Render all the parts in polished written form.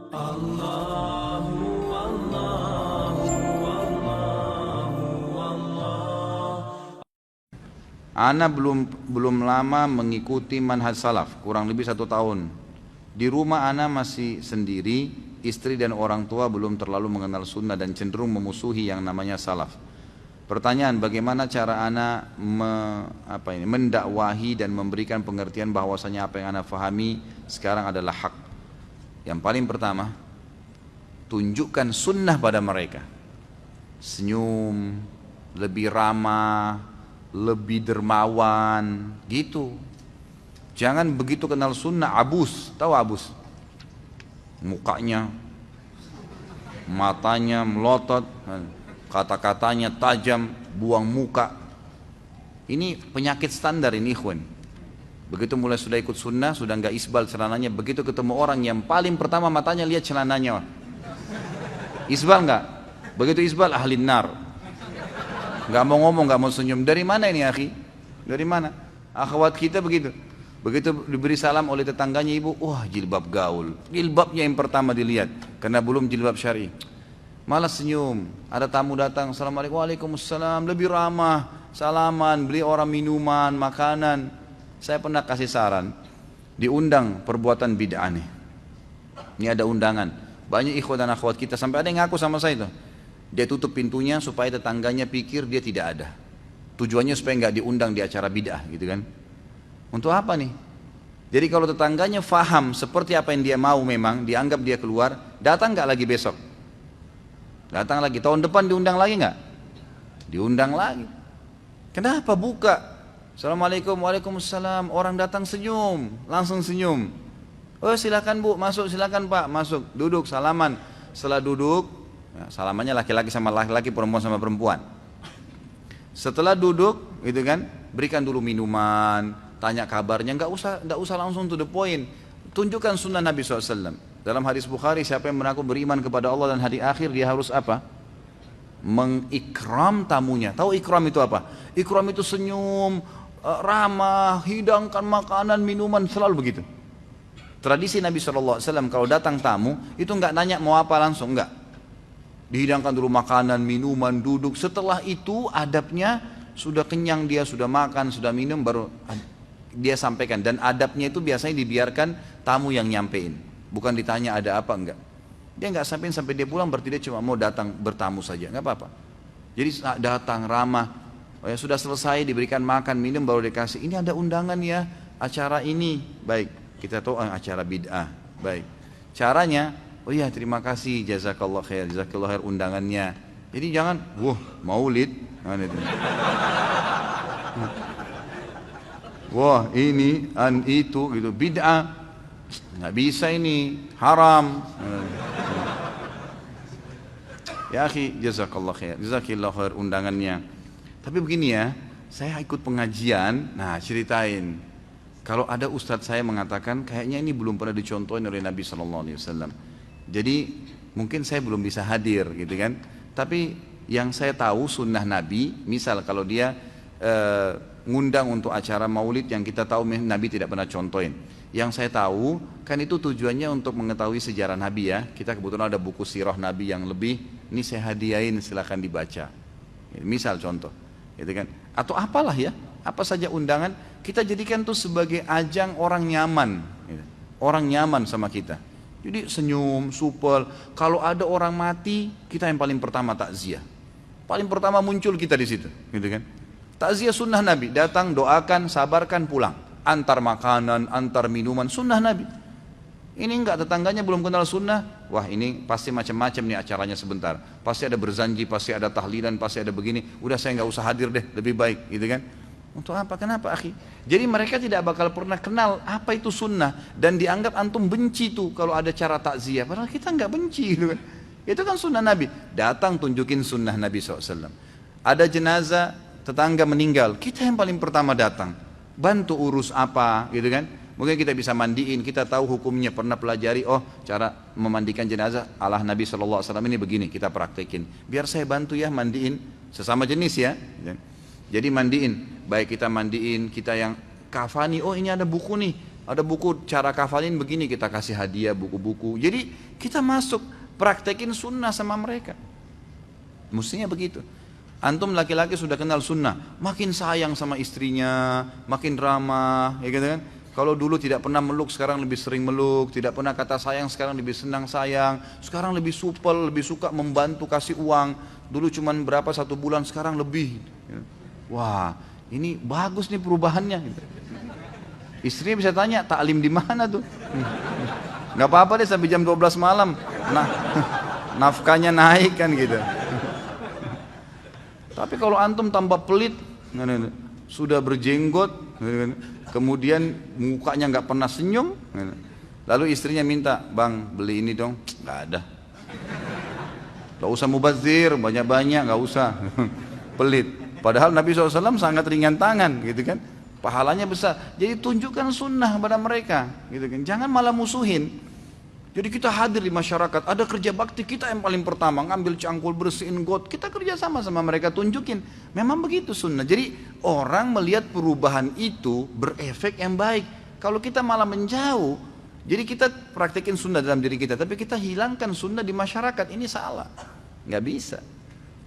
Allahu Allahu Allahu Allah. Ana belum lama mengikuti manhaj salaf, kurang lebih 1 tahun. Di rumah ana masih sendiri, istri dan orang tua belum terlalu mengenal sunnah dan cenderung memusuhi yang namanya salaf. Pertanyaan, bagaimana cara ana mendakwahi dan memberikan pengertian bahwasanya apa yang ana fahami sekarang adalah hak. Yang paling pertama, tunjukkan sunnah pada mereka. Senyum, lebih ramah, lebih dermawan, gitu. Jangan begitu kenal sunnah abus, tahu abus? Mukanya, matanya melotot, kata-katanya tajam, buang muka. Ini penyakit standar ini, ikhwan. Begitu mulai sudah ikut sunnah, sudah nggak isbal celananya, begitu ketemu orang yang paling pertama matanya lihat celananya. Isbal nggak? Begitu isbal ahli nar. Nggak mau ngomong, nggak mau senyum. Dari mana ini akhi? Dari mana? Akhwat kita begitu. Begitu diberi salam oleh tetangganya, ibu, wah jilbab gaul. Jilbabnya yang pertama dilihat, karena belum jilbab syar'i. Malah senyum. Ada tamu datang, assalamualaikum, waalaikumsalam, lebih ramah, salaman, beli orang minuman, makanan. Saya pernah kasih saran, diundang perbuatan bid'ah nih. Ini ada undangan. Banyak ikhwan dan akhwat kita, sampai ada yang ngaku sama saya itu. Dia tutup pintunya supaya tetangganya pikir dia tidak ada. Tujuannya supaya nggak diundang di acara bid'ah, gitu kan? Untuk apa nih? Jadi kalau tetangganya faham seperti apa yang dia mau, memang dianggap dia keluar, datang nggak lagi besok? Datang lagi. Tahun depan diundang lagi nggak? Diundang lagi. Kenapa buka? Assalamualaikum, waalaikumsalam. Orang datang senyum, langsung senyum. Oh silakan bu, masuk, silakan pak, masuk, duduk, salaman. Setelah duduk, ya, salamannya laki-laki sama laki-laki, perempuan sama perempuan. Setelah duduk, gitu kan, berikan dulu minuman, tanya kabarnya, nggak usah langsung to the point. Tunjukkan sunnah Nabi SAW. Dalam hadis Bukhari, siapa yang mengaku beriman kepada Allah dan hari akhir, dia harus apa? Mengikram tamunya. Tahu ikram itu apa? Ikram itu senyum, ramah, hidangkan makanan, minuman, selalu begitu. Tradisi Nabi SAW kalau datang tamu, itu nggak nanya mau apa langsung, enggak. Dihidangkan dulu makanan, minuman, duduk. Setelah itu adabnya, sudah kenyang dia, sudah makan, sudah minum, baru dia sampaikan. Dan adabnya itu biasanya dibiarkan tamu yang nyampein, bukan ditanya ada apa, enggak. Dia nggak sampein sampai dia pulang, berarti dia cuma mau datang bertamu saja, nggak apa-apa. Jadi datang ramah. Oh ya, sudah selesai diberikan makan minum baru dikasih, ini ada undangan ya, acara ini. Baik, kita tahu acara bid'ah. Baik, caranya, oh ya terima kasih, jazakallah khair undangannya. Jadi jangan, wah maulid, wah ini itu gitu, bid'ah, nggak bisa ini, haram. Ya akhi, jazakallah khair, jazakillah khair undangannya. Tapi begini ya, saya ikut pengajian, nah ceritain. Kalau ada ustadz saya mengatakan, kayaknya ini belum pernah dicontohin oleh Nabi SAW. Jadi mungkin saya belum bisa hadir gitu kan. Tapi yang saya tahu sunnah Nabi, misal kalau dia ngundang untuk acara maulid yang kita tahu Nabi tidak pernah contohin. Yang saya tahu, kan itu tujuannya untuk mengetahui sejarah Nabi ya. Kita kebetulan ada buku sirah Nabi yang lebih, ini saya hadiahin, silakan dibaca. Misal contoh. Gitu kan? Atau apalah ya, apa saja undangan, kita jadikan itu sebagai ajang orang nyaman, gitu. Orang nyaman sama kita. Jadi senyum, supel. Kalau ada orang mati, kita yang paling pertama takziah. Paling pertama muncul kita di situ, gitu kan? Takziah sunnah Nabi, datang, doakan, sabarkan, pulang. Antar makanan, antar minuman, sunnah Nabi. Ini enggak, tetangganya belum kenal sunnah, wah ini pasti macam-macam nih acaranya sebentar. Pasti ada berzanji, pasti ada tahlilan, pasti ada begini. Udah saya nggak usah hadir deh, lebih baik, gitu kan? Untuk apa? Kenapa akhi? Jadi mereka tidak bakal pernah kenal apa itu sunnah dan dianggap antum benci tuh kalau ada cara takziah. Padahal kita nggak benci, gitu kan? Itu kan sunnah Nabi. Datang tunjukin sunnah Nabi SAW. Ada jenazah, tetangga meninggal, kita yang paling pertama datang, bantu urus apa, gitu kan? Mungkin kita bisa mandiin, kita tahu hukumnya, pernah pelajari, oh cara memandikan jenazah ala Nabi SAW ini begini, kita praktekin. Biar saya bantu ya mandiin, sesama jenis ya. Jadi mandiin, baik kita mandiin, kita yang kafani, oh ini ada buku nih, ada buku cara kafalin begini, kita kasih hadiah buku-buku. Jadi kita masuk praktekin sunnah sama mereka. Mestinya begitu. Antum laki-laki sudah kenal sunnah, makin sayang sama istrinya, makin ramah, ya gitu kan. Kalau dulu tidak pernah meluk, sekarang lebih sering meluk. Tidak pernah kata sayang, sekarang lebih senang sayang. Sekarang lebih supel, lebih suka membantu kasih uang. Dulu cuman berapa 1 bulan, sekarang lebih. Wah, ini bagus nih perubahannya. Istrinya bisa tanya, taklim di mana tuh? Nggak apa-apa deh sampai jam 12 malam. Nah, nafkahnya naik kan gitu. Tapi kalau antum tambah pelit, sudah berjenggot, kemudian mukanya nggak pernah senyum, lalu istrinya minta, bang beli ini dong, nggak ada. Nggak usah mubazir, banyak-banyak, nggak usah. Pelit. Padahal Nabi SAW sangat ringan tangan, gitu kan? Pahalanya besar. Jadi tunjukkan sunnah pada mereka, gitu kan? Jangan malah musuhin. Jadi kita hadir di masyarakat, ada kerja bakti kita yang paling pertama, ngambil cangkul, bersihin got, kita kerja sama mereka, tunjukin. Memang begitu sunnah. Jadi orang melihat perubahan itu berefek yang baik. Kalau kita malah menjauh, jadi kita praktekin sunnah dalam diri kita, tapi kita hilangkan sunnah di masyarakat, ini salah. Nggak bisa.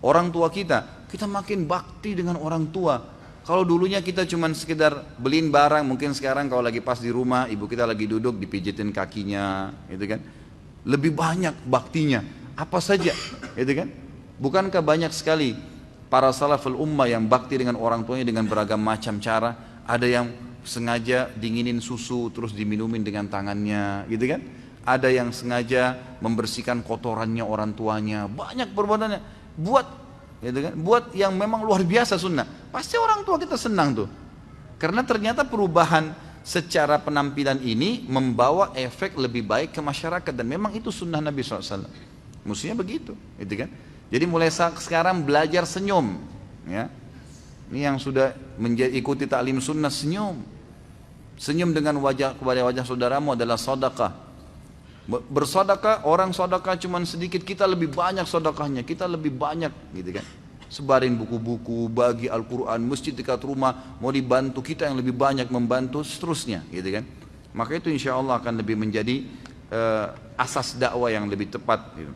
Orang tua kita makin bakti dengan orang tua. Kalau dulunya kita cuma sekedar beliin barang, mungkin sekarang kalau lagi pas di rumah, ibu kita lagi duduk, dipijitin kakinya, gitu kan. Lebih banyak baktinya, apa saja, gitu kan. Bukankah banyak sekali para salaful ummah yang bakti dengan orang tuanya dengan beragam macam cara. Ada yang sengaja dinginin susu terus diminumin dengan tangannya, gitu kan. Ada yang sengaja membersihkan kotorannya orang tuanya, banyak perbuatannya. Gitu kan? Buat yang memang luar biasa sunnah, pasti orang tua kita senang tuh, karena ternyata perubahan secara penampilan ini membawa efek lebih baik ke masyarakat, dan memang itu sunnah Nabi SAW. Mestinya begitu, gitu kan? Jadi mulai sekarang belajar senyum, ya. Ini yang sudah ikuti taklim sunnah, senyum dengan wajah kepada wajah saudaramu adalah sedekah. Bersedekah, orang sedekah cuma sedikit, kita lebih banyak sedekahnya, kita lebih banyak, gitu kan. Sebarin buku-buku, bagi Al-Quran, masjid dekat rumah, mau dibantu, kita yang lebih banyak membantu, seterusnya, gitu kan. Maka itu insya Allah akan lebih menjadi asas dakwah yang lebih tepat, gitu.